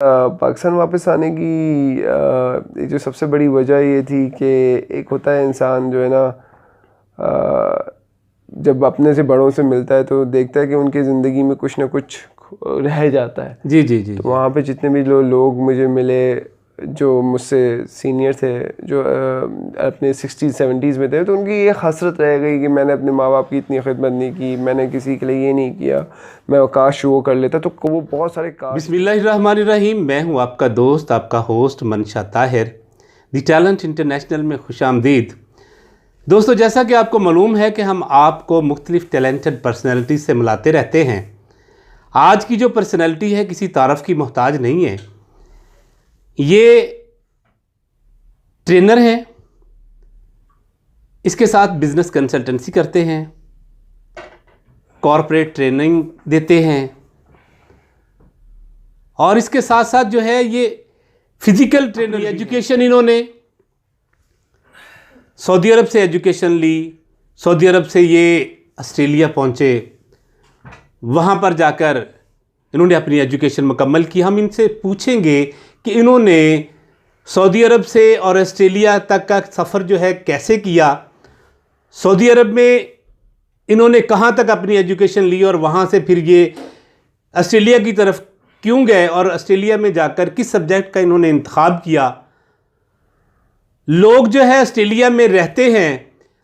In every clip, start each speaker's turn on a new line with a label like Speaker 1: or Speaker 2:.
Speaker 1: पाकिस्तान वापस आने की जो सबसे बड़ी वजह ये थी कि एक होता है इंसान जो है ना, जब अपने से बड़ों से मिलता है तो देखता है कि उनकी ज़िंदगी में कुछ ना कुछ रह जाता है।
Speaker 2: जी जी जी।
Speaker 1: तो वहाँ पे जितने भी लोग मुझे मिले जो मुझसे सीनियर थे, जो अपने 60s-70s में थे, तो उनकी ये हसरत रह गई कि मैंने अपने माँ बाप की इतनी खिदमत नहीं की, मैंने किसी के लिए ये नहीं किया, मैं काश वो कर लेता। तो वो बहुत सारे काश।
Speaker 2: बिस्मिल्लाहिर्रहमानिर्रहीम। मैं हूँ आपका दोस्त, आपका होस्ट मंशा ताहिर, दी टैलेंट इंटरनेशनल में खुशामदीद। दोस्तों, जैसा कि आपको मालूम है कि हम आपको मुख्तलिफ टैलेंटेड पर्सनैलिटी से मिलाते रहते हैं। आज की जो पर्सनैलिटी है किसी तारफ़ की मोहताज नहीं है। ये ट्रेनर हैं, इसके साथ बिज़नेस कंसल्टेंसी करते हैं, कॉरपोरेट ट्रेनिंग देते हैं, और इसके साथ साथ जो है ये फिज़िकल ट्रेनर। एजुकेशन इन्होंने सऊदी अरब से एजुकेशन ली। सऊदी अरब से ये ऑस्ट्रेलिया पहुँचे, वहाँ पर जाकर इन्होंने अपनी एजुकेशन मुकम्मल की। हम इनसे पूछेंगे कि इन्होंने सऊदी अरब से और ऑस्ट्रेलिया तक का सफ़र जो है कैसे किया, सऊदी अरब में इन्होंने कहाँ तक अपनी एजुकेशन ली और वहाँ से फिर ये ऑस्ट्रेलिया की तरफ क्यों गए और ऑस्ट्रेलिया में जाकर किस सब्जेक्ट का इन्होंने इंतखाब किया। लोग जो है ऑस्ट्रेलिया में रहते हैं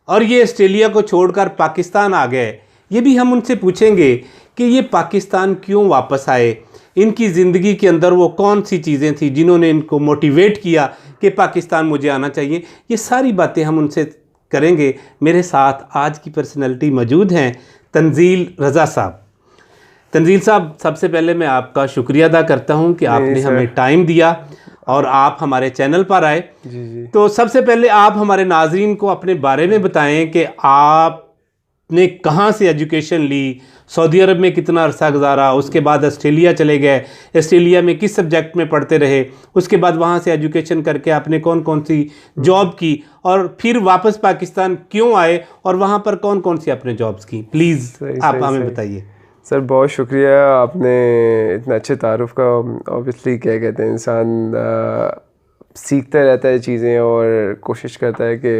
Speaker 2: और ये ऑस्ट्रेलिया को छोड़कर पाकिस्तान आ गए, ये भी हम उनसे पूछेंगे कि ये पाकिस्तान क्यों वापस आए, इनकी ज़िंदगी के अंदर वो कौन सी चीज़ें थी जिन्होंने इनको मोटिवेट किया कि पाकिस्तान मुझे आना चाहिए। ये सारी बातें हम उनसे करेंगे। मेरे साथ आज की पर्सनैलिटी मौजूद हैं तंजील रज़ा साहब। तंजील साहब, सबसे पहले मैं आपका शुक्रिया अदा करता हूं कि आपने हमें टाइम दिया और आप हमारे चैनल पर आए।
Speaker 1: जी जी।
Speaker 2: तो सबसे पहले आप हमारे नाज़रीन को अपने बारे में बताएं कि आपने कहां से एजुकेशन ली, सऊदी अरब में कितना अरसा गुजारा, उसके बाद ऑस्ट्रेलिया चले गए, ऑस्ट्रेलिया में किस सब्जेक्ट में पढ़ते रहे, उसके बाद वहां से एजुकेशन करके आपने कौन कौन सी जॉब की, और फिर वापस पाकिस्तान क्यों आए और वहां पर कौन कौन सी आपने जॉब्स की। प्लीज़ आप हमें बताइए।
Speaker 1: सर बहुत शुक्रिया, आपने इतना अच्छे तारुफ़ का। ऑब्वियसली क्या कहते हैं, इंसान सीखता रहता है चीज़ें और कोशिश करता है कि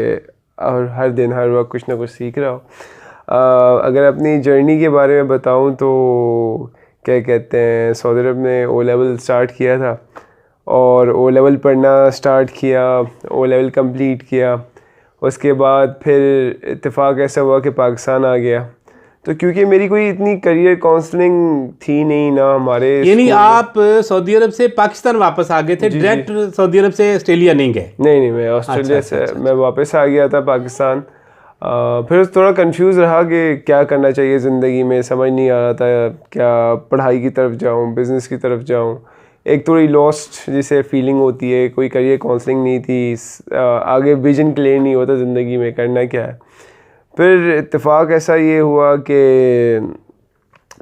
Speaker 1: और हर दिन हर वक्त कुछ ना कुछ सीख रहा हो। अगर अपनी जर्नी के बारे में बताऊं तो क्या कहते हैं, सऊदी अरब में ओ लेवल स्टार्ट किया था और ओ लेवल पढ़ना स्टार्ट किया, ओ लेवल कंप्लीट किया। उसके बाद फिर इत्तेफाक ऐसा हुआ कि पाकिस्तान आ गया। तो क्योंकि मेरी कोई इतनी करियर काउंसलिंग थी नहीं ना हमारे,
Speaker 2: यानी आप सऊदी अरब से पाकिस्तान वापस आ गए थे, डायरेक्ट सऊदी अरब से ऑस्ट्रेलिया नहीं गए?
Speaker 1: नहीं, मैं ऑस्ट्रेलिया से मैं वापस आ गया था पाकिस्तान। फिर थोड़ा कंफ्यूज रहा कि क्या करना चाहिए ज़िंदगी में, समझ नहीं आ रहा था क्या पढ़ाई की तरफ जाऊँ, बिज़नेस की तरफ जाऊँ। एक थोड़ी लॉस्ट जिसे फीलिंग होती है, कोई करियर काउंसलिंग नहीं थी, आगे विजन क्लियर नहीं होता ज़िंदगी में करना क्या है। फिर इत्तेफाक ऐसा ये हुआ कि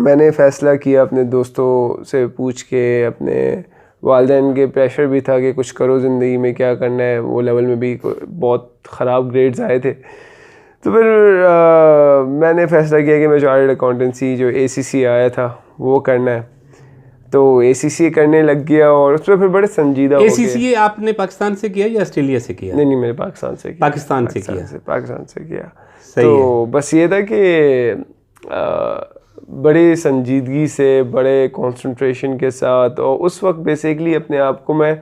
Speaker 1: मैंने फ़ैसला किया अपने दोस्तों से पूछ के, अपने वालिदैन के प्रेशर भी था कि कुछ करो ज़िंदगी में, क्या करना है। वो लेवल में भी बहुत ख़राब ग्रेड्स आए थे। तो फिर मैंने फ़ैसला किया कि मैं चार्टर्ड अकाउंटेंसी जो ACCA आया था वो करना है। तो ACCA करने लग गया और उसमें फिर बड़े संजीदा हो गए।
Speaker 2: ACCA आपने पाकिस्तान से किया या ऑस्ट्रेलिया से किया?
Speaker 1: नहीं, मैंने पाकिस्तान से किया।
Speaker 2: पाकिस्तान से
Speaker 1: किया।
Speaker 2: सही
Speaker 1: तो
Speaker 2: है।
Speaker 1: बस ये था कि बड़े संजीदगी से, बड़े कंसंट्रेशन के साथ, और उस वक्त बेसिकली अपने आप को मैं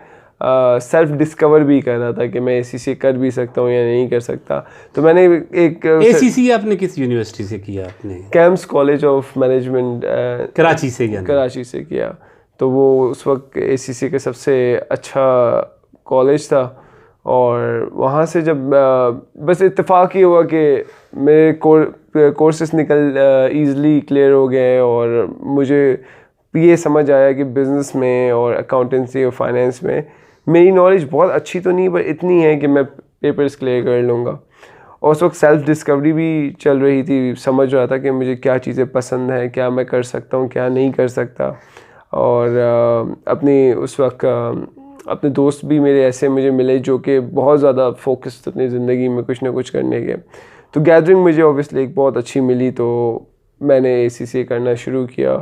Speaker 1: सेल्फ डिस्कवर भी कर रहा था कि मैं ACCA कर भी सकता हूँ या नहीं कर सकता। तो मैंने एक
Speaker 2: ACCA आपने किस यूनिवर्सिटी से किया? आपने
Speaker 1: camps college of management
Speaker 2: Karachi से
Speaker 1: किया। तो वो उस वक्त ACCA का सबसे अच्छा कॉलेज था। और वहाँ से जब बस इत्तेफाक ही हुआ कि मेरे कोर्सेस ईज़िली क्लियर हो गए और मुझे ये समझ आया कि बिज़नेस में और अकाउंटेंसी और फाइनेंस में मेरी नॉलेज बहुत अच्छी तो नहीं, पर इतनी है कि मैं पेपर्स क्लियर कर लूँगा। और उस वक्त सेल्फ़ डिस्कवरी भी चल रही थी, समझ रहा था कि मुझे क्या चीज़ें पसंद हैं, क्या मैं कर सकता हूँ, क्या नहीं कर सकता। और उस वक्त अपने दोस्त भी मेरे ऐसे मुझे मिले जो कि बहुत ज़्यादा फोकस्ड अपनी ज़िंदगी में कुछ ना कुछ करने के। तो गैदरिंग मुझे ऑब्वियसली एक बहुत अच्छी मिली, तो मैंने ACCA करना शुरू किया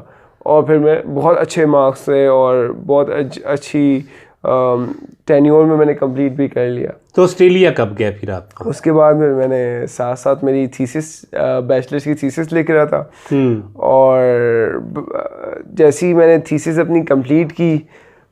Speaker 1: और फिर मैं बहुत अच्छे मार्क्स से और बहुत अच्छी टेन्योर में मैंने कंप्लीट भी कर लिया।
Speaker 2: तो ऑस्ट्रेलिया कब गया फिर आप?
Speaker 1: उसके बाद में मैंने साथ साथ मेरी थीसिस, बैचलर्स की थीसिस लिख रहा था, और जैसे ही मैंने थीसिस अपनी कंप्लीट की,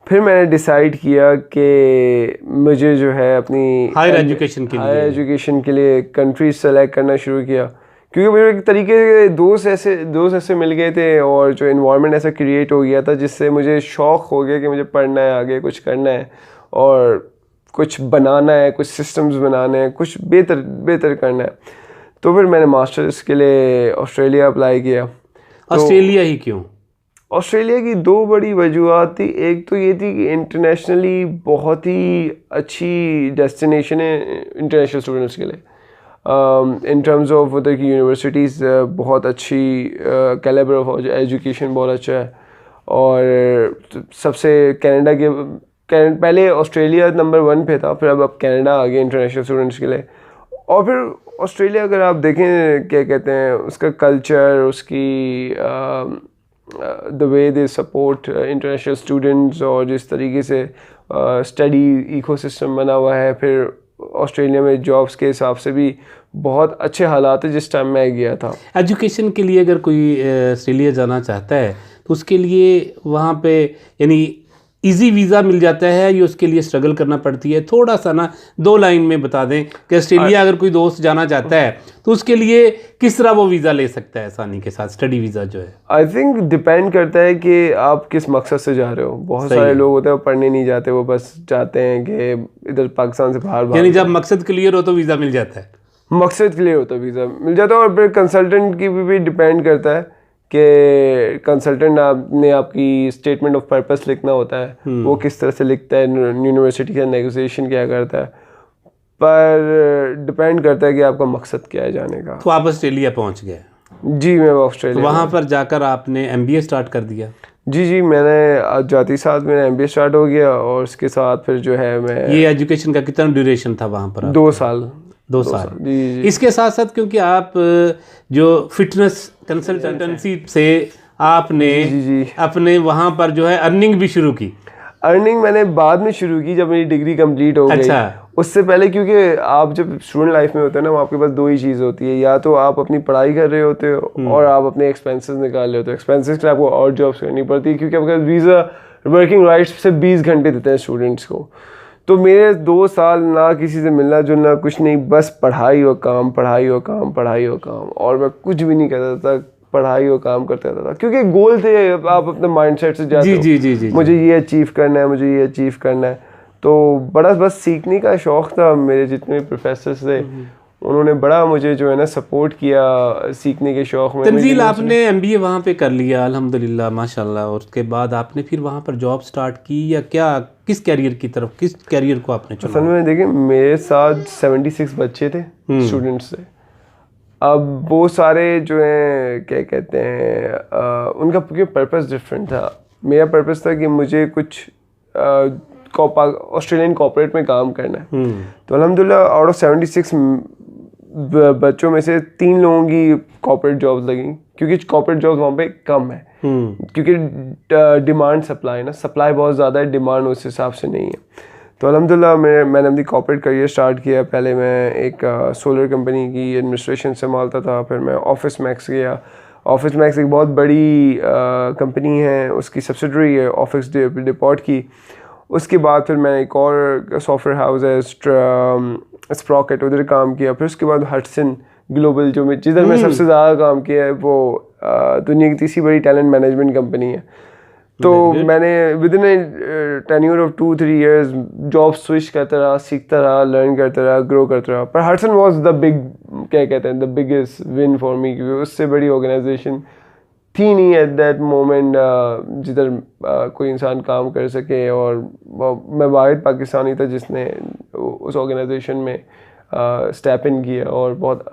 Speaker 1: फिर मैंने डिसाइड किया कि मुझे जो है अपनी
Speaker 2: हायर एजुकेशन के लिए
Speaker 1: कंट्री सेलेक्ट करना शुरू किया, क्योंकि मेरे एक तरीके के दोस्त ऐसे मिल गए थे और जो इन्वायरमेंट ऐसा क्रिएट हो गया था जिससे मुझे शौक़ हो गया कि मुझे पढ़ना है, आगे कुछ करना है और कुछ बनाना है, कुछ सिस्टम्स बनाने हैं, कुछ बेहतर करना है। तो फिर मैंने मास्टर्स के लिए ऑस्ट्रेलिया अप्लाई किया।
Speaker 2: ऑस्ट्रेलिया ही क्यों?
Speaker 1: ऑस्ट्रेलिया की दो बड़ी वजूहत थी। एक तो ये थी कि इंटरनेशनली बहुत ही अच्छी डेस्टिनेशन है इंटरनेशनल स्टूडेंट्स के लिए, इन टर्म्स ऑफ उधर की यूनिवर्सिटीज़ बहुत अच्छी, कैलिबर ऑफ एजुकेशन बहुत अच्छा है, और सबसे पहले ऑस्ट्रेलिया नंबर 1 पे था, फिर अब कनाडा आ गया इंटरनेशनल स्टूडेंट्स के लिए। और फिर ऑस्ट्रेलिया अगर आप देखें, क्या कहते हैं, उसका कल्चर, उसकी the way they support international students, और जिस तरीके से स्टडी इकोसिस्टम बना हुआ है, फिर ऑस्ट्रेलिया में जॉब्स के हिसाब से भी बहुत अच्छे हालात है जिस टाइम मैं गया था।
Speaker 2: एजुकेशन के लिए अगर कोई ऑस्ट्रेलिया जाना चाहता है तो उसके लिए वहाँ पे यानी इजी वीज़ा मिल जाता है या उसके लिए स्ट्रगल करना पड़ती है? थोड़ा सा ना 2 लाइन में बता दें कि ऑस्ट्रेलिया अगर कोई दोस्त जाना चाहता है तो उसके लिए किस तरह वो वीज़ा ले सकता है आसानी के साथ, स्टडी वीज़ा जो है?
Speaker 1: आई थिंक डिपेंड करता है कि आप किस मकसद से जा रहे हो। बहुत सारे लोग होते हैं वो पढ़ने नहीं जाते, वो बस जाते हैं कि इधर पाकिस्तान से बाहर।
Speaker 2: यानी जब मकसद क्लियर हो तो वीज़ा मिल जाता है?
Speaker 1: मकसद क्लियर होता है वीज़ा मिल जाता है। और फिर कंसल्टेंट की भी डिपेंड करता है कि कंसल्टेंट ने आपकी स्टेटमेंट ऑफ पर्पस लिखना होता है, वो किस तरह से लिखता है, यूनिवर्सिटी का नेगोशिएशन क्या करता है, पर डिपेंड करता है कि आपका मकसद क्या है जाने का।
Speaker 2: तो आप ऑस्ट्रेलिया पहुंच गए?
Speaker 1: जी, मैं ऑस्ट्रेलिया।
Speaker 2: तो वहाँ पर जाकर आपने MBA स्टार्ट कर दिया?
Speaker 1: जी, मैंने जाते ही साथ मेरा MBA स्टार्ट हो गया, और उसके साथ फिर जो है मैं।
Speaker 2: ये एजुकेशन का कितना ड्यूरेशन था वहाँ पर?
Speaker 1: 2 साल।
Speaker 2: 2 साल।
Speaker 1: जी।
Speaker 2: इसके साथ साथ क्योंकि आप जो फिटनेस कंसल्टेंसी से आपने
Speaker 1: जी
Speaker 2: अपने वहाँ पर जो है अर्निंग भी शुरू की?
Speaker 1: अर्निंग मैंने बाद में शुरू की जब मेरी डिग्री कंप्लीट हो गई।
Speaker 2: अच्छा।
Speaker 1: उससे पहले, क्योंकि आप जब स्टूडेंट लाइफ में होते हैं ना, आपके पास 2 ही चीज़ होती है, या तो आप अपनी पढ़ाई कर रहे होते हो और आप अपने एक्सपेंसेस निकाल रहे होते हो। एक्सपेंसेस के लिए आपको और जॉब्स करनी पड़ती है, क्योंकि आपका वीज़ा वर्किंग राइट्स से 20 घंटे देते हैं स्टूडेंट्स को। तो मेरे 2 साल ना किसी से मिलना जुलना, कुछ नहीं, बस पढ़ाई और काम, पढ़ाई और काम, पढ़ाई और काम, और मैं कुछ भी नहीं करता था, पढ़ाई और काम करता था, क्योंकि गोल थे। आप अपने माइंडसेट से जाते हो,
Speaker 2: जी,
Speaker 1: मुझे ये अचीव करना है, मुझे ये अचीव करना है। तो बड़ा बस सीखने का शौक़ था। मेरे जितने प्रोफेसर्स थे उन्होंने बड़ा मुझे जो है ना सपोर्ट किया सीखने के शौक़ में।
Speaker 2: तंजील, आपने MBA वहाँ पे कर लिया अल्हम्दुलिल्लाह माशाल्लाह, और उसके बाद आपने फिर वहाँ पर जॉब स्टार्ट की या क्या, किस कैरियर को आपने चुना?
Speaker 1: असल में देखिए, मेरे साथ 76 बच्चे थे, स्टूडेंट्स थे। अब वो सारे जो हैं, क्या कहते हैं, उनका पर्पस डिफरेंट था। मेरा पर्पस था कि मुझे कुछ ऑस्ट्रेलियन कॉर्पोरेट में काम करना है। तो अल्हम्दुलिल्लाह आउट ऑफ 76 बच्चों में से 3 लोगों की कॉर्पोरेट जॉब्स लगी, क्योंकि कॉर्पोरेट जॉब्स वहाँ पे कम है, क्योंकि डिमांड सप्लाई ना, सप्लाई बहुत ज़्यादा है, डिमांड उस हिसाब से नहीं है। तो अल्हम्दुलिल्लाह मैंने अपनी कॉर्पोरेट करियर स्टार्ट किया। पहले मैं एक सोलर कंपनी की एडमिनिस्ट्रेशन संभालता था, फिर मैं ऑफिस मैक्स गया। ऑफिस मैक्स एक बहुत बड़ी कंपनी है, उसकी सब्सिडरी है ऑफिस डिपॉट की। उसके बाद फिर मैं एक और सॉफ्टवेयर हाउस है स्प्रॉकेट, उधर काम किया। फिर उसके बाद हटसन ग्लोबल, जिधर मैं सबसे ज़्यादा काम किया है, वो दुनिया की तीसरी बड़ी टैलेंट मैनेजमेंट कंपनी है। तो मैंने with in tenure of 2-3 years job switch करता रहा, सीखता रहा, लर्न करता रहा, ग्रो करता रहा। पर हटसन वाज द बिग, क्या कहते हैं, the biggest win for me, क्योंकि उससे बड़ी ऑर्गेनाइजेशन थी नहीं एट दैट मोमेंट जिधर कोई इंसान काम कर सके। और मैं वाहिद पाकिस्तानी था जिसने उस ऑर्गेनाइजेशन में स्टेप इन किया और बहुत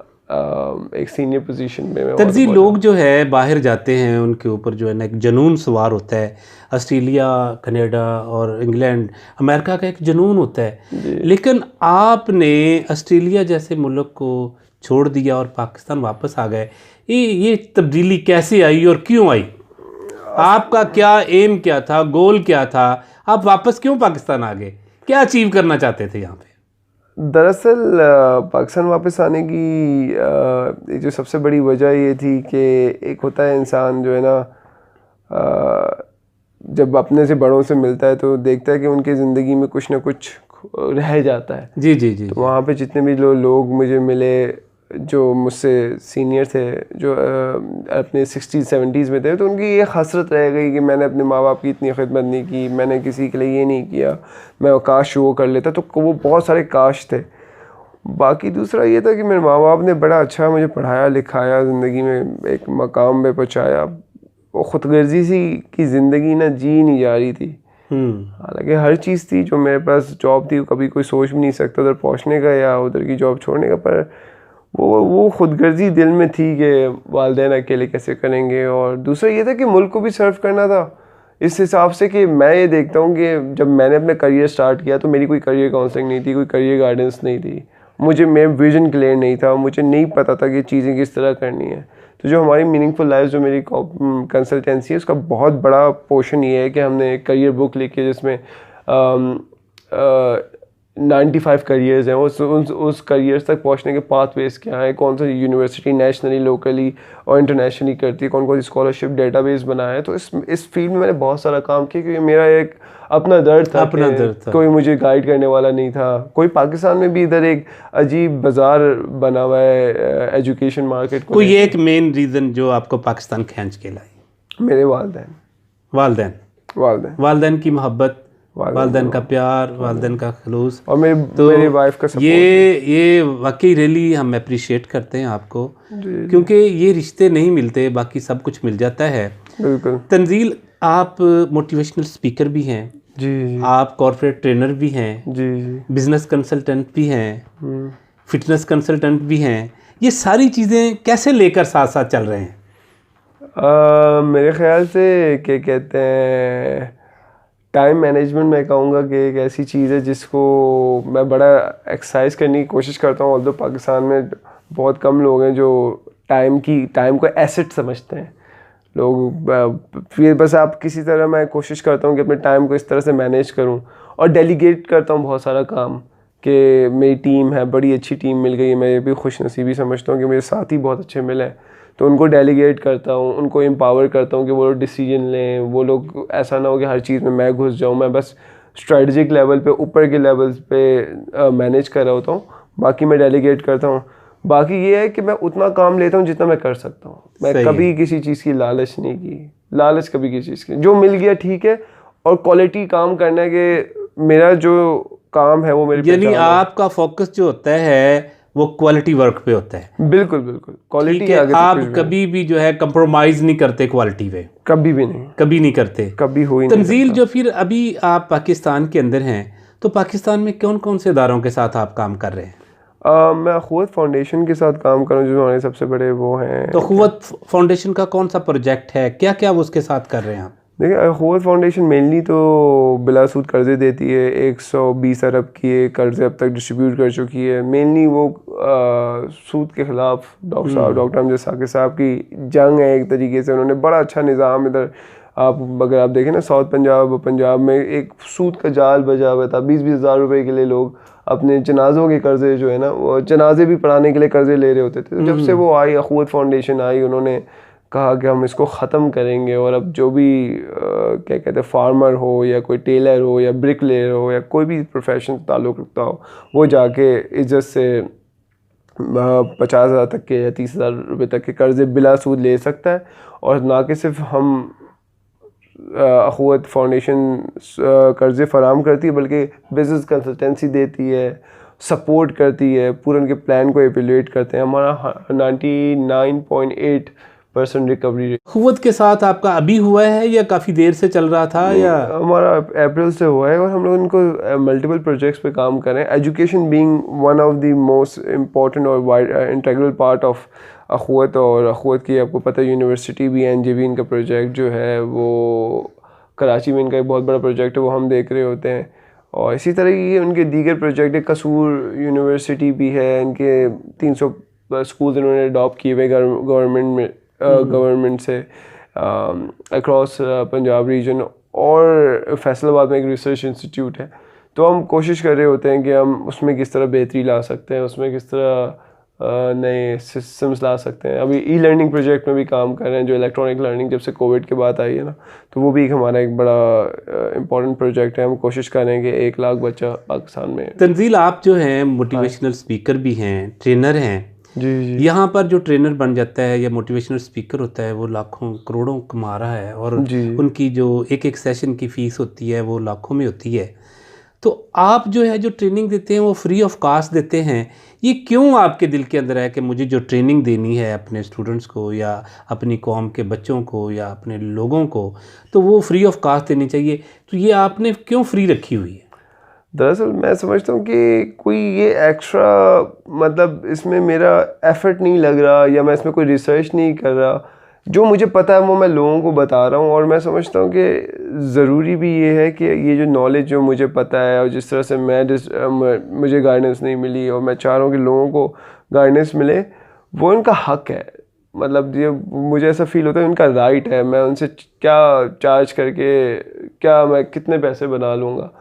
Speaker 1: एक सीनियर पोजीशन में।
Speaker 2: तंजील, लोग जो है बाहर जाते हैं, उनके ऊपर जो है ना एक जुनून सवार होता है। ऑस्ट्रेलिया, कनाडा और इंग्लैंड, अमेरिका का एक जुनून होता है, लेकिन आपने ऑस्ट्रेलिया जैसे मुल्क को छोड़ दिया और पाकिस्तान वापस आ गए। ये तब्दीली कैसे आई और क्यों आई? आपका क्या एम क्या था, गोल क्या था, आप वापस क्यों पाकिस्तान आ गए, क्या अचीव करना चाहते थे यहाँ पे?
Speaker 1: दरअसल पाकिस्तान वापस आने की जो सबसे बड़ी वजह ये थी कि एक होता है इंसान जो है ना, जब अपने से बड़ों से मिलता है तो देखता है कि उनकी ज़िंदगी में कुछ ना कुछ रह जाता है।
Speaker 2: जी जी जी।
Speaker 1: तो वहाँ पे जितने भी लोग मुझे मिले जो मुझसे सीनियर थे, जो अपने 60s-70s में थे, तो उनकी ये हसरत रह गई कि मैंने अपने माँ बाप की इतनी खिदमत नहीं की, मैंने किसी के लिए ये नहीं किया, मैं काश वो कर लेता। तो वो बहुत सारे काश थे। बाकी दूसरा ये था कि मेरे माँ बाप ने बड़ा अच्छा मुझे पढ़ाया लिखाया, ज़िंदगी में एक मकाम पे पहुँचाया। वो ख़ुदगर्जी सी की ज़िंदगी ना जी नहीं जा रही थी। हालांकि हर चीज़ थी, जो मेरे पास जॉब थी, कभी कोई सोच भी नहीं सकता उधर पहुंचने का या उधर की जॉब छोड़ने का, पर वो खुदगर्जी दिल में थी कि वालिदैन अकेले कैसे करेंगे। और दूसरा ये था कि मुल्क को भी सर्व करना था, इस हिसाब से कि मैं ये देखता हूँ कि जब मैंने अपना करियर स्टार्ट किया तो मेरी कोई करियर काउंसलिंग नहीं थी, कोई करियर गाइडेंस नहीं थी, मेरा विजन क्लियर नहीं था, मुझे नहीं पता था कि चीज़ें किस तरह करनी है। तो जो हमारी मीनिंगफुल लाइफ, जो मेरी कंसल्टेंसी है, उसका बहुत बड़ा पोर्शन ये है कि हमने एक करियर बुक लिखी है जिसमें 95 करियर्स हैं। उस करियर्स तक पहुंचने के पाथवेज क्या है, कौन सा यूनिवर्सिटी नेशनली, लोकली और इंटरनेशनली करती है, कौन कौन सी स्कॉलरशिप डेटाबेस बनाया है। तो इस फील्ड में मैंने बहुत सारा काम किया, क्योंकि मेरा एक अपना दर्द था, कोई मुझे गाइड करने वाला नहीं था। कोई पाकिस्तान में भी इधर एक अजीब बाजार बना हुआ है एजुकेशन मार्केट को।
Speaker 2: कोई एक मेन रीज़न जो आपको पाकिस्तान खींच के लाई?
Speaker 1: मेरे वालिदैन
Speaker 2: की मोहब्बत, वालिदैन का प्यार, वालिदैन का खलूस
Speaker 1: और मेरी वाइफ का सपोर्ट।
Speaker 2: ये वाकई रियली हम अप्रिशिएट करते हैं आपको, क्योंकि ये रिश्ते नहीं मिलते, बाकी सब कुछ मिल जाता है।
Speaker 1: बिल्कुल।
Speaker 2: तंजील, आप मोटिवेशनल स्पीकर भी हैं
Speaker 1: जी,
Speaker 2: आप कॉर्पोरेट ट्रेनर भी हैं
Speaker 1: जी,
Speaker 2: बिजनेस कंसल्टेंट भी हैं, फिटनेस कंसल्टेंट भी हैं। ये सारी चीज़ें कैसे लेकर साथ साथ चल रहे हैं?
Speaker 1: मेरे ख्याल से क्या कहते हैं, टाइम मैनेजमेंट मैं कहूँगा कि एक ऐसी चीज़ है जिसको मैं बड़ा एक्सरसाइज करने की कोशिश करता हूँ। ऑल्दो पाकिस्तान में बहुत कम लोग हैं जो टाइम को एसेट समझते हैं। लोग फिर बस आप किसी तरह, मैं कोशिश करता हूँ कि अपने टाइम को इस तरह से मैनेज करूँ और डेलीगेट करता हूँ बहुत सारा काम, कि मेरी टीम है, बड़ी अच्छी टीम मिल गई है, मैं ये भी खुशनसीबी समझता हूँ कि मेरे साथी बहुत अच्छे मिले हैं, तो उनको डेलीगेट करता हूँ, उनको एम्पावर करता हूँ कि वो लोग डिसीजन लें। वो लोग ऐसा ना हो कि हर चीज़ में मैं घुस जाऊँ, मैं बस स्ट्रेटजिक लेवल पे, ऊपर के लेवल्स पे मैनेज कर रहा होता हूँ, बाकी मैं डेलीगेट करता हूँ। बाकी ये है कि मैं उतना काम लेता हूँ जितना मैं कर सकता हूँ। मैं कभी किसी चीज़ की लालच नहीं की, लालच कभी किसी चीज़ की, जो मिल गया ठीक है, और क्वालिटी काम करने के मेरा जो काम है वो मेरे,
Speaker 2: यानी आपका फोकस जो होता है वो क्वालिटी वर्क पे होता है।
Speaker 1: बिल्कुल बिल्कुल, क्वालिटी
Speaker 2: आगे आप कभी भी जो है कंप्रोमाइज नहीं करते क्वालिटी पे, कभी नहीं करते,
Speaker 1: कभी हो ही नहीं।
Speaker 2: तंजील, जो फिर अभी आप पाकिस्तान के अंदर हैं, तो पाकिस्तान में कौन कौन से इदारों के साथ आप काम कर रहे हैं?
Speaker 1: मैं अखुवत फाउंडेशन के साथ काम कर रहा हूँ, जो हमारे सबसे बड़े वो हैं।
Speaker 2: तो अखुवत फाउंडेशन का कौन सा प्रोजेक्ट है, क्या क्या वो उसके साथ कर रहे हैं आप?
Speaker 1: देखिए, अखुवत फाउंडेशन मेनली तो बिलासूद कर्ज़े देती है। 120 अरब के कर्ज़े अब तक डिस्ट्रीब्यूट कर चुकी है। मेनली वो सूद के ख़िलाफ़ डॉक्टर अमजद साकिब साहब की जंग है एक तरीके से। उन्होंने बड़ा अच्छा निज़ाम इधर, अगर आप देखें ना, साउथ पंजाब में एक सूद का जाल बजा हुआ था। 20-20 हज़ार रुपये के लिए लोग अपने जनाज़ों के कर्ज़े जो है ना, वो जनाजे भी पढ़ाने के लिए कर्ज़े ले रहे होते थे। तो जब से वो आई, अखुवत फाउंडेशन आई, उन्होंने कहा कि हम इसको ख़त्म करेंगे, और अब जो भी क्या कहते हैं, फार्मर हो या कोई टेलर हो या ब्रिकलेयर हो या कोई भी प्रोफेशन से ताल्लुक़ रखता हो, वो जाके इज्जत से 50,000 तक के या 30,000 रुपये तक के कर्ज़े बिला सूद ले सकता है। और ना कि सिर्फ हम अखुवत फाउंडेशन कर्ज़े फ़राम करती है, बल्कि बिज़नेस कंसल्टेंसी देती है, सपोर्ट करती है, पूरे उनके प्लान को एवेल्युएट करते हैं। हमारा 99.8% रिकवरी रेट।
Speaker 2: अखुवत के साथ आपका अभी हुआ है या काफ़ी देर से चल रहा था? या
Speaker 1: हमारा अप्रैल से हुआ है, और हम लोग इनको मल्टीपल प्रोजेक्ट्स पे काम कर रहे हैं। Education being one of the most important और वाइड इंटीग्रल पार्ट ऑफ अखुवत। और अखुवत की आपको पता है, यूनिवर्सिटी भी है, NJB इनका प्रोजेक्ट जो है वो कराची में इनका एक बहुत बड़ा प्रोजेक्ट है, वो हम देख रहे होते हैं। और इसी तरह की उनके दीगर प्रोजेक्ट है। कसूर यूनिवर्सिटी भी है, इनके 300 स्कूल्स इन्होंने अडॉप्ट किए हुए गवर्नमेंट से। अक्रॉस पंजाब रीजन, और फैसलाबाद में एक रिसर्च इंस्टीट्यूट है। तो हम कोशिश कर रहे होते हैं कि हम उसमें किस तरह बेहतरी ला सकते हैं, उसमें किस तरह नए सिस्टम्स ला सकते हैं। अभी ई लर्निंग प्रोजेक्ट में भी काम कर रहे हैं, जो इलेक्ट्रॉनिक लर्निंग जब से कोविड के बाद आई है ना, तो वो भी हमारा एक बड़ा इम्पोर्टेंट प्रोजेक्ट है। हम कोशिश कर रहे हैं कि 1 लाख बच्चा पाकिस्तान में।
Speaker 2: तंजील, आप जो हैं मोटिवेशनल स्पीकर भी हैं, ट्रेनर हैं।
Speaker 1: जी।
Speaker 2: यहाँ पर जो ट्रेनर बन जाता है या मोटिवेशनल स्पीकर होता है, वो लाखों करोड़ों कमा रहा है, और उनकी जो एक सेशन की फ़ीस होती है वो लाखों में होती है। तो आप जो है जो ट्रेनिंग देते हैं वो फ्री ऑफ कास्ट देते हैं। ये क्यों आपके दिल के अंदर है कि मुझे जो ट्रेनिंग देनी है अपने स्टूडेंट्स को या अपनी कौम के बच्चों को या अपने लोगों को, तो वो फ्री ऑफ कास्ट देनी चाहिए? तो ये आपने क्यों फ्री रखी हुई है?
Speaker 1: दरअसल मैं समझता हूँ कि कोई ये एक्स्ट्रा, मतलब इसमें मेरा एफर्ट नहीं लग रहा, या मैं इसमें कोई रिसर्च नहीं कर रहा। जो मुझे पता है वो मैं लोगों को बता रहा हूँ, और मैं समझता हूँ कि ज़रूरी भी ये है कि ये जो नॉलेज जो मुझे पता है, और जिस तरह से मुझे गाइडेंस नहीं मिली, और मैं चाह रहा हूँ कि लोगों को गाइडेंस मिले, वो इनका हक है। मतलब ये मुझे ऐसा फील होता है इनका राइट है। मैं उनसे क्या चार्ज करके क्या मैं कितने पैसे बना लूँगा।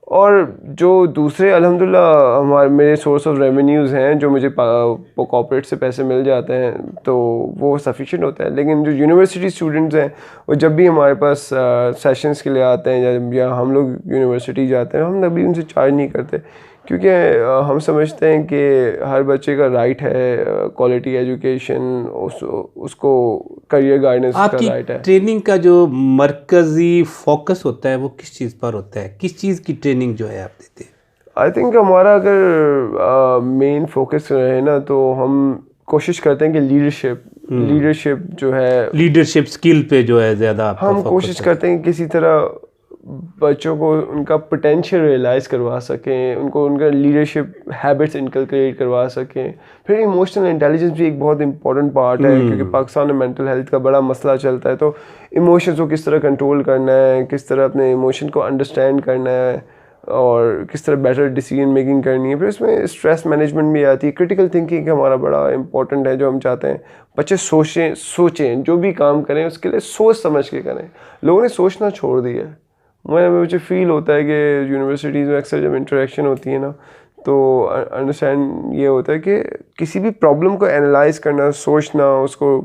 Speaker 1: और जो दूसरे अल्हम्दुलिल्लाह मेरे सोर्स ऑफ रेवेन्यूज़ हैं, जो मुझे कॉर्पोरेट से पैसे मिल जाते हैं, तो वो सफिशिएंट होता है। लेकिन जो यूनिवर्सिटी स्टूडेंट्स हैं, वो जब भी हमारे पास सेशंस के लिए आते हैं, या हम लोग यूनिवर्सिटी जाते हैं, हम कभी उनसे चार्ज नहीं करते, क्योंकि हम समझते हैं कि हर बच्चे का राइट है क्वालिटी एजुकेशन, उसको करियर गाइडेंस का राइट है।
Speaker 2: ट्रेनिंग का जो मरकज़ी फोकस होता है वो किस चीज़ पर होता है? किस चीज़ की ट्रेनिंग जो है आप देते हैं?
Speaker 1: आई थिंक हमारा अगर मेन फोकस रहे ना, तो हम कोशिश करते हैं कि लीडरशिप जो है,
Speaker 2: लीडरशिप स्किल पे जो है ज़्यादा
Speaker 1: हम कोशिश करते हैं किसी तरह बच्चों को उनका पोटेंशियल रियलाइज़ करवा सकें, उनको उनका लीडरशिप हैबिट्स इनकलकेट करवा सकें। फिर इमोशनल इंटेलिजेंस भी एक बहुत इंपॉर्टेंट पार्ट है, क्योंकि पाकिस्तान में मेंटल हेल्थ का बड़ा मसला चलता है। तो इमोशंस को किस तरह कंट्रोल करना है, किस तरह अपने इमोशन को अंडरस्टैंड करना है, और किस तरह बेटर डिसीजन मेकिंग करनी है। फिर इसमें स्ट्रेस मैनेजमेंट भी आती है। क्रिटिकल थिंकिंग हमारा बड़ा इंपॉर्टेंट है, जो हम चाहते हैं बच्चे सोचें, जो भी काम करें उसके लिए सोच समझ के करें। लोगों ने सोचना छोड़ दिया है। मुझे फील होता है कि यूनिवर्सिटीज़ में अक्सर जब इंटरेक्शन होती है ना, तो अंडरस्टैंड ये होता है कि किसी भी प्रॉब्लम को एनालाइज करना, सोचना, उसको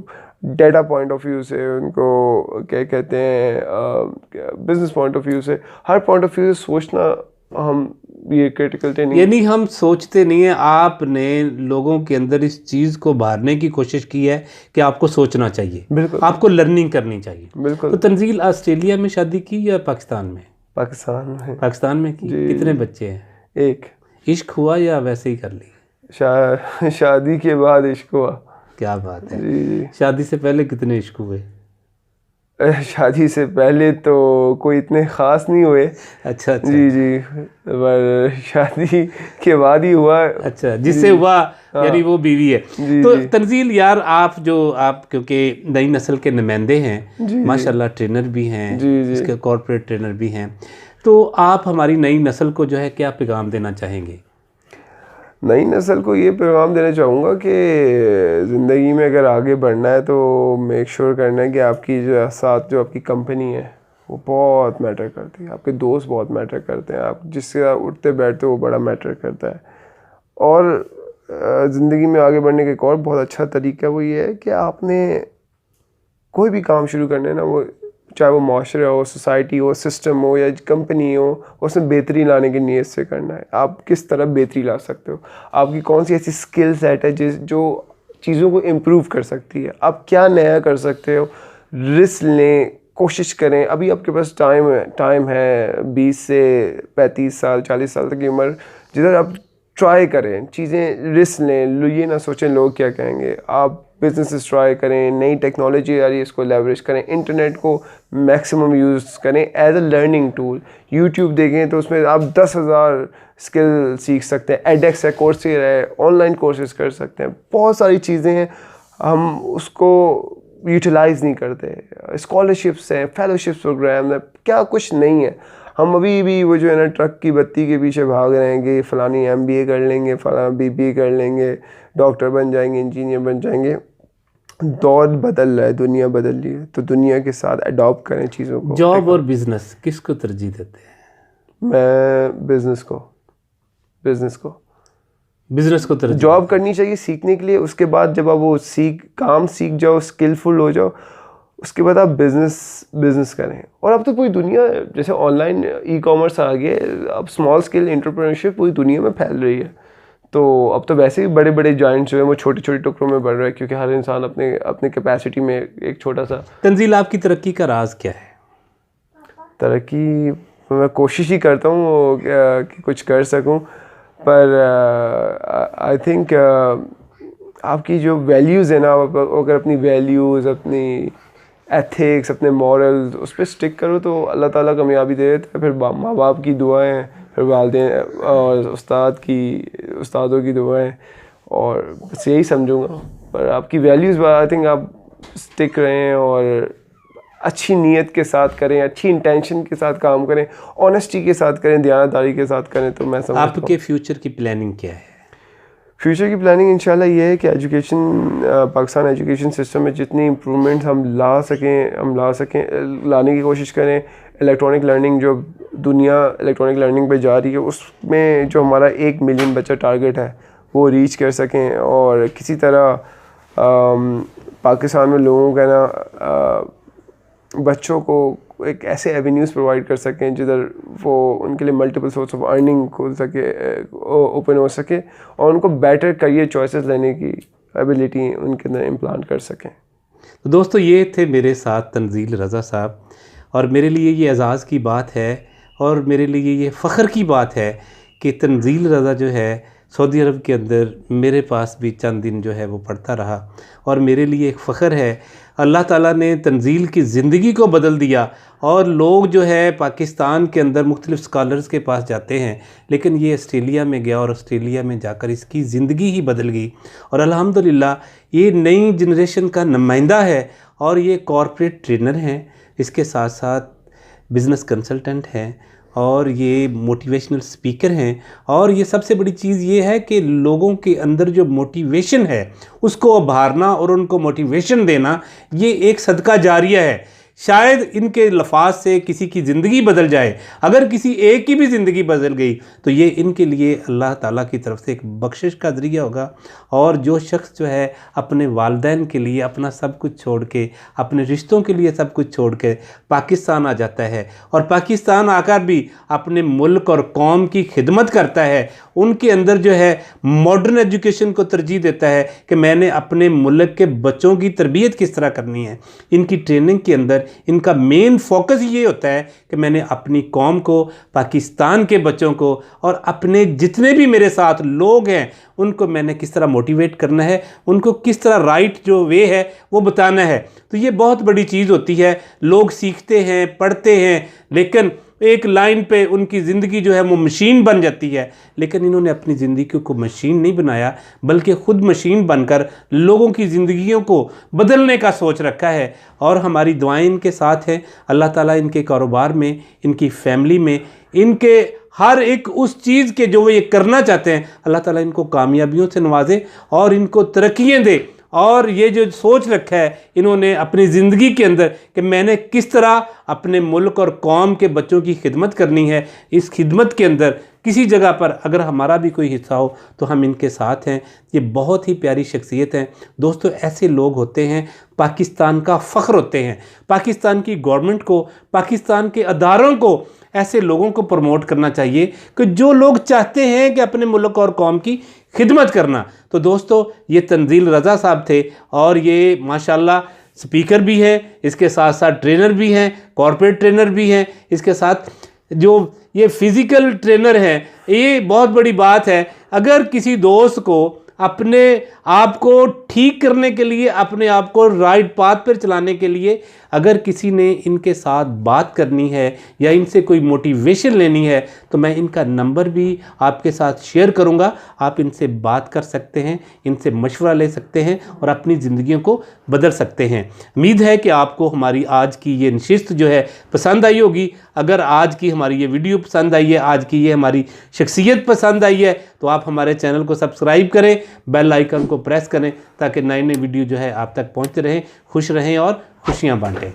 Speaker 1: डेटा पॉइंट ऑफ व्यू से, उनको क्या कहते हैं बिजनेस पॉइंट ऑफ व्यू से, हर पॉइंट ऑफ व्यू से सोचना, हम ये क्रिटिकल ट्रेनिंग,
Speaker 2: यानी हम सोचते नहीं है। आपने लोगों के अंदर इस चीज़ को भरने की कोशिश की है कि आपको सोचना चाहिए,
Speaker 1: बिल्कुल,
Speaker 2: आपको लर्निंग करनी चाहिए।
Speaker 1: बिल्कुल।
Speaker 2: तो तंजील ऑस्ट्रेलिया में शादी की या पाकिस्तान में? पाकिस्तान में की। कितने बच्चे हैं?
Speaker 1: 1।
Speaker 2: इश्क हुआ या वैसे ही कर ली?
Speaker 1: शादी के बाद इश्क हुआ।
Speaker 2: क्या बात है।
Speaker 1: जी।
Speaker 2: शादी से पहले कितने इश्क हुए?
Speaker 1: शादी से पहले तो कोई इतने ख़ास नहीं हुए।
Speaker 2: अच्छा।
Speaker 1: जी, पर शादी के बाद ही हुआ।
Speaker 2: अच्छा, जिससे हुआ यानी वो बीवी है। तो तंजील यार, आप क्योंकि नई नस्ल के नुमाइंदे हैं, माशाल्लाह ट्रेनर भी हैं, इसके कॉर्पोरेट ट्रेनर भी हैं, तो आप हमारी नई नस्ल को जो है क्या पैगाम देना चाहेंगे?
Speaker 1: नई नस्ल को ये पैगाम देना चाहूँगा कि ज़िंदगी में अगर आगे बढ़ना है तो मेक श्योर करना है कि आपकी जो आपकी कंपनी है वो बहुत मैटर करती है, आपके दोस्त बहुत मैटर करते हैं, आप जिससे उठते बैठते वो बड़ा मैटर करता है। और ज़िंदगी में आगे बढ़ने का एक और बहुत अच्छा तरीका वो ये है कि आपने कोई भी काम शुरू करना है ना, वो चाहे वो माशरा हो, सोसाइटी हो, सिस्टम हो या कंपनी हो, उसमें बेहतरी लाने की नीयत से करना है। आप किस तरह बेहतरी ला सकते हो, आपकी कौन सी ऐसी स्किल सेट है जो चीज़ों को इम्प्रूव कर सकती है, आप क्या नया कर सकते हो। रिस्क लें, कोशिश करें। अभी आपके पास टाइम है 20 से 35 साल 40 साल तक की उम्र, जिधर आप ट्राई करें चीज़ें, रिस्क लें, ये ना सोचें लोग क्या कहेंगे। आप बिजनेसेस ट्राई करें, नई टेक्नोलॉजी आ रही है इसको लेवरेज करें, इंटरनेट को मैक्सिमम यूज़ करें as a learning tool. YouTube देखें तो उसमें आप 10,000 स्किल सीख सकते हैं। एडेक्स है, कोर्सेरा है, ऑनलाइन कोर्सेज कर सकते हैं, बहुत सारी चीज़ें हैं, हम उसको यूटिलाइज़ नहीं करते। स्कॉलरशिप्स हैं, फेलोशिप्स प्रोग्राम है, क्या कुछ नहीं है। हम अभी भी वो जो है ना ट्रक की बत्ती के पीछे भाग रहे हैं कि फ़लानी MBA कर लेंगे, फ़लाना BBA कर लेंगे, डॉक्टर बन जाएंगे, इंजीनियर बन जाएंगे। दौर बदल रहा है, दुनिया बदल रही है, तो दुनिया के साथ अडॉप्ट करें चीज़ों को।
Speaker 2: जॉब और बिजनेस किसको तरजीह देते हैं?
Speaker 1: मैं बिज़नेस को
Speaker 2: बिजनेस को तरजीह।
Speaker 1: जॉब करनी चाहिए सीखने के लिए, उसके बाद जब आप वो काम सीख जाओ, स्किलफुल हो जाओ, उसके बाद आप बिजनेस करें। और अब तो पूरी दुनिया, जैसे ऑनलाइन ई कॉमर्स आ गया, अब स्मॉल स्केल एंटरप्रेन्योरशिप पूरी दुनिया में फैल रही है। तो अब तो वैसे ही बड़े बड़े जॉइंट्स जो हैं वो छोटे छोटे टुकड़ों में बढ़ रहा है, क्योंकि हर इंसान अपने कैपेसिटी में एक छोटा सा।
Speaker 2: तंजील, आपकी तरक्की का राज क्या है?
Speaker 1: तरक्की मैं कोशिश ही करता हूँ कि कुछ कर सकूँ, पर आई थिंक आपकी जो वैल्यूज़ है ना, अगर अपनी वैल्यूज़, अपनी एथिक्स, अपने मॉरल्स, उस पर स्टिक करो तो अल्लाह ताला कामयाबी दे देता है। फिर माँ बाप की दुआएं, फिर वालिदैन और उस्तादों की दुआएं, और बस यही समझूंगा। पर आपकी वैल्यूज़ आई थिंक आप स्टिक रहें और अच्छी नीयत के साथ करें, अच्छी इंटेंशन के साथ काम करें, ऑनेस्टी के साथ करें, दयानतदारी के साथ करें, तो मैं समझता हूँ।
Speaker 2: आपके फ्यूचर की प्लानिंग क्या है?
Speaker 1: फ्यूचर की प्लानिंग इंशाल्लाह ये है कि पाकिस्तान एजुकेशन सिस्टम में जितनी इम्प्रूवमेंट्स हम ला सकें लाने की कोशिश करें। इलेक्ट्रॉनिक लर्निंग, जो दुनिया इलेक्ट्रॉनिक लर्निंग पे जा रही है, उसमें जो हमारा 1 मिलियन बच्चा टारगेट है वो रीच कर सकें, और किसी तरह पाकिस्तान में लोगों का ना बच्चों को एक ऐसे एवेन्यूज़ प्रोवाइड कर सकें जिधर वो उनके लिए मल्टीपल सोर्स ऑफ अर्निंग खुल सके, ओपन हो सके, और उनको बेटर करियर चॉइसेस लेने की एबिलिटी उनके अंदर इम्प्लांट कर सकें।
Speaker 2: तो दोस्तों, ये थे मेरे साथ तंजील रज़ा साहब, और मेरे लिए ये एजाज़ की बात है और मेरे लिए ये फ़ख्र की बात है कि तंजील रज़ा जो है सऊदी अरब के अंदर मेरे पास भी चंद दिन जो है वो पढ़ता रहा, और मेरे लिए एक फ़ख्र है अल्लाह ताला ने तंजील की ज़िंदगी को बदल दिया। और लोग जो है पाकिस्तान के अंदर मुख्तलिफ़ स्कॉलर्स के पास जाते हैं, लेकिन ये ऑस्ट्रेलिया में गया और ऑस्ट्रेलिया में जाकर इसकी ज़िंदगी ही बदल गई। और अल्हम्दुलिल्लाह ये नई जनरेशन का नुमाइंदा है, और ये कॉर्पोरेट ट्रेनर हैं, इसके साथ साथ बिज़नेस कंसल्टेंट हैं, और ये मोटिवेशनल स्पीकर हैं। और ये सबसे बड़ी चीज़ ये है कि लोगों के अंदर जो मोटिवेशन है उसको उभारना और उनको मोटिवेशन देना, ये एक सदका जारिया है। शायद इनके लफाज से किसी की ज़िंदगी बदल जाए, अगर किसी एक की भी ज़िंदगी बदल गई तो ये इनके लिए अल्लाह ताला की तरफ से एक बख्शिश का ज़रिया होगा। और जो शख्स जो है अपने वालिदैन के लिए अपना सब कुछ छोड़ के, अपने रिश्तों के लिए सब कुछ छोड़ के पाकिस्तान आ जाता है, और पाकिस्तान आकर भी अपने मुल्क और कौम की खिदमत करता है, उनके अंदर जो है मॉडर्न एजुकेशन को तरजीह देता है कि मैंने अपने मुल्क के बच्चों की तरबियत किस तरह करनी है। इनकी ट्रेनिंग के अंदर इनका मेन फोकस ये होता है कि मैंने अपनी कौम को, पाकिस्तान के बच्चों को, और अपने जितने भी मेरे साथ लोग हैं उनको मैंने किस तरह मोटिवेट करना है, उनको किस तरह राइट जो वे है वो बताना है। तो ये बहुत बड़ी चीज़ होती है। लोग सीखते हैं, पढ़ते हैं, लेकिन एक लाइन पे उनकी ज़िंदगी जो है वो मशीन बन जाती है। लेकिन इन्होंने अपनी ज़िंदगी को मशीन नहीं बनाया, बल्कि ख़ुद मशीन बनकर लोगों की ज़िंदगियों को बदलने का सोच रखा है। और हमारी दुआएं इनके साथ हैं। अल्लाह ताला इनके कारोबार में, इनकी फैमिली में, इनके हर एक उस चीज़ के जो वो ये करना चाहते हैं, अल्लाह ताला इनको कामयाबियों से नवाजे और इनको तरक्कियाँ दे। और ये जो सोच रखा है इन्होंने अपनी ज़िंदगी के अंदर कि मैंने किस तरह अपने मुल्क और कौम के बच्चों की खिदमत करनी है, इस खिदमत के अंदर किसी जगह पर अगर हमारा भी कोई हिस्सा हो तो हम इनके साथ हैं। ये बहुत ही प्यारी शख्सियत हैं दोस्तों। ऐसे लोग होते हैं, पाकिस्तान का फ़ख्र होते हैं। पाकिस्तान की गवर्नमेंट को, पाकिस्तान के अदारों को ऐसे लोगों को प्रमोट करना चाहिए कि जो लोग चाहते हैं कि अपने मुल्क और कौम की खिदमत करना। तो दोस्तों, ये तंजील रज़ा साहब थे, और ये माशाल्लाह स्पीकर भी हैं, इसके साथ साथ ट्रेनर भी हैं, कॉर्पोरेट ट्रेनर भी हैं, इसके साथ जो ये फिज़िकल ट्रेनर हैं। ये बहुत बड़ी बात है। अगर किसी दोस्त को अपने आप को ठीक करने के लिए, अपने आप को राइट पाथ पर चलाने के लिए अगर किसी ने इनके साथ बात करनी है या इनसे कोई मोटिवेशन लेनी है, तो मैं इनका नंबर भी आपके साथ शेयर करूंगा। आप इनसे बात कर सकते हैं, इनसे मशवरा ले सकते हैं और अपनी ज़िंदगियों को बदल सकते हैं। उम्मीद है कि आपको हमारी आज की ये नशिस्त जो है पसंद आई होगी। अगर आज की हमारी ये वीडियो पसंद आई है, आज की ये हमारी शख्सियत पसंद आई है, तो आप हमारे चैनल को सब्सक्राइब करें बेल आइकन को प्रेस करें ताकि नए नए वीडियो जो है आप तक पहुंचते रहें। खुश रहें और खुशियां बांटें।